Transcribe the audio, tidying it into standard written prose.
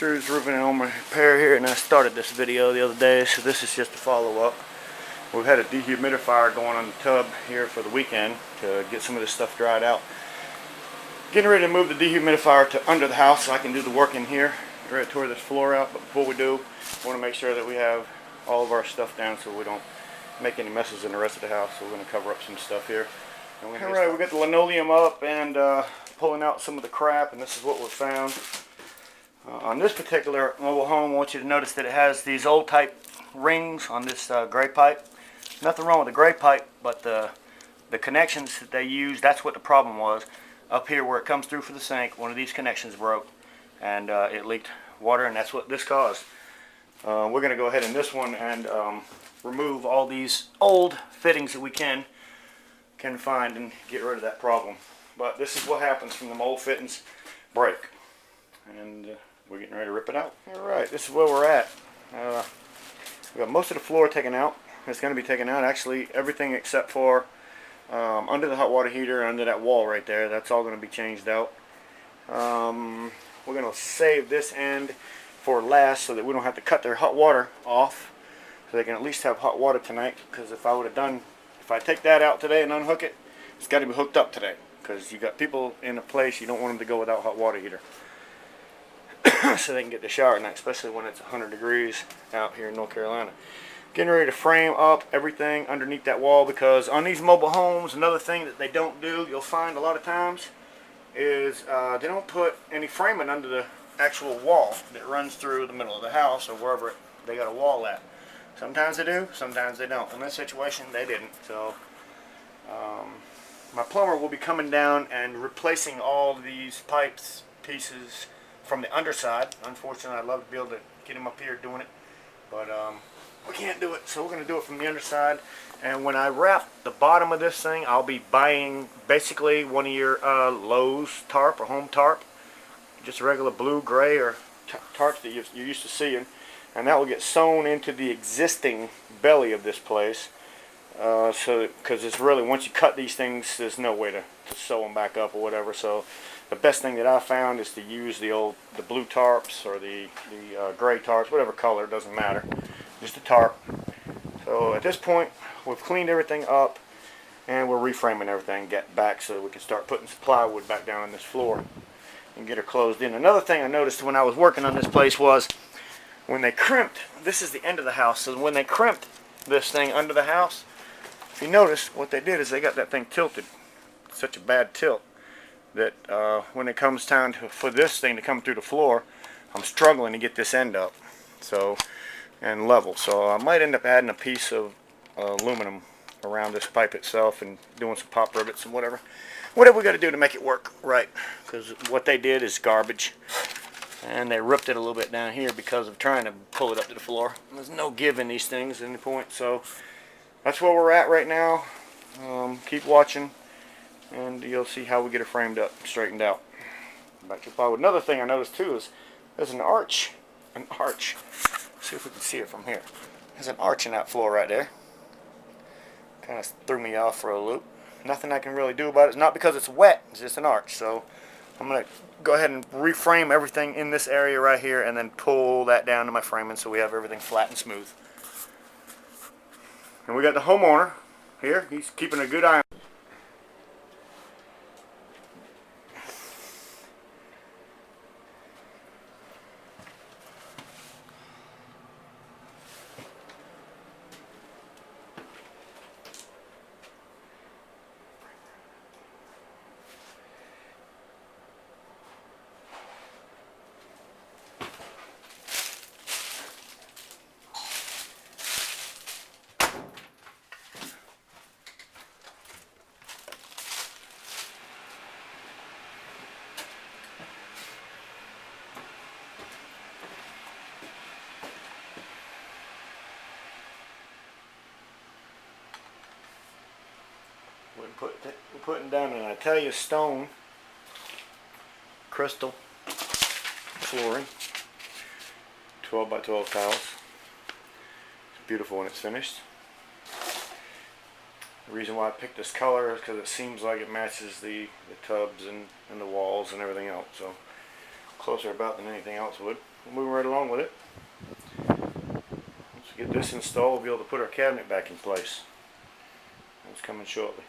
Masters Roofing and Home Repair here, and I started this video the other day, so this is just a follow-up. We've had a dehumidifier going on the tub here for the weekend to get some of this stuff dried out. Getting ready to move the dehumidifier to under the house so I can do the work in here, right toward this floor out. But before we do, we want to make sure that we have all of our stuff down so we don't make any messes in the rest of the house. So we're going to cover up some stuff here. Alright, we got the linoleum up and pulling out some of the crap, and this is what we found. On this particular mobile home, I want you to notice that it has these old type rings on this gray pipe. Nothing wrong with the gray pipe, but the connections that they use, that's what the problem was. Up here where it comes through for the sink, one of these connections broke and it leaked water, and that's what this caused. We're going to go ahead in this one and remove all these old fittings that we can find and get rid of that problem. But this is what happens from the old fittings break, and we're getting ready to rip it out. Alright, this is where we're at. We got most of the floor taken out. It's going to be taken out, actually everything except for under the hot water heater, under that wall right there. That's all going to be changed out. We're going to save this end for last so that we don't have to cut their hot water off, so they can at least have hot water tonight. Because if I take that out today and unhook it, it's got to be hooked up today, because you got people in a place, you don't want them to go without hot water heater so they can get the shower at night, especially when it's 100 degrees out here in North Carolina. Getting ready to frame up everything underneath that wall, because on these mobile homes, another thing that they don't do, you'll find a lot of times, is they don't put any framing under the actual wall that runs through the middle of the house or wherever they got a wall at. Sometimes they do, sometimes they don't. In this situation, they didn't. So my plumber will be coming down and replacing all these pipes pieces from the underside. Unfortunately, I'd love to be able to get him up here doing it, but we can't do it, so we're going to do it from the underside. And when I wrap the bottom of this thing, I'll be buying basically one of your Lowe's tarp or home tarp, just a regular blue, gray, or tarps that you're used to seeing, and that will get sewn into the existing belly of this place. Because it's really, once you cut these things, there's no way to sew them back up or whatever. So the best thing that I found is to use the blue tarps or the gray tarps, whatever color, doesn't matter, just a tarp. So at this point, we've cleaned everything up and we're reframing everything, get back so that we can start putting some plywood back down on this floor and get her closed in. Another thing I noticed when I was working on this place was when they crimped, this is the end of the house, so when they crimped this thing under the house, if you notice, what they did is they got that thing tilted, such a bad tilt, that when it comes time for this thing to come through the floor, I'm struggling to get this end up and level. So I might end up adding a piece of aluminum around this pipe itself and doing some pop rivets and whatever we got to do to make it work right, because what they did is garbage, and they ripped it a little bit down here because of trying to pull it up to the floor. There's no give in these things at any point, so that's where we're at right now. Keep watching and you'll see how we get it framed up, straightened out. Back to the plywood. Another thing I noticed too is there's an arch. Let's see if we can see it from here. There's an arch in that floor right there. Kind of threw me off for a loop. Nothing I can really do about it. It's not because it's wet, it's just an arch. So I'm going to go ahead and reframe everything in this area right here and then pull that down to my framing so we have everything flat and smooth. And we got the homeowner here. He's keeping a good eye on it. We're putting down an Italian stone crystal flooring, 12 by 12 tiles. It's beautiful when it's finished. The reason why I picked this color is because it seems like it matches the tubs and the walls and everything else. So closer about than anything else would. moving right along with it. Once we get this installed, we'll be able to put our cabinet back in place. It's coming shortly.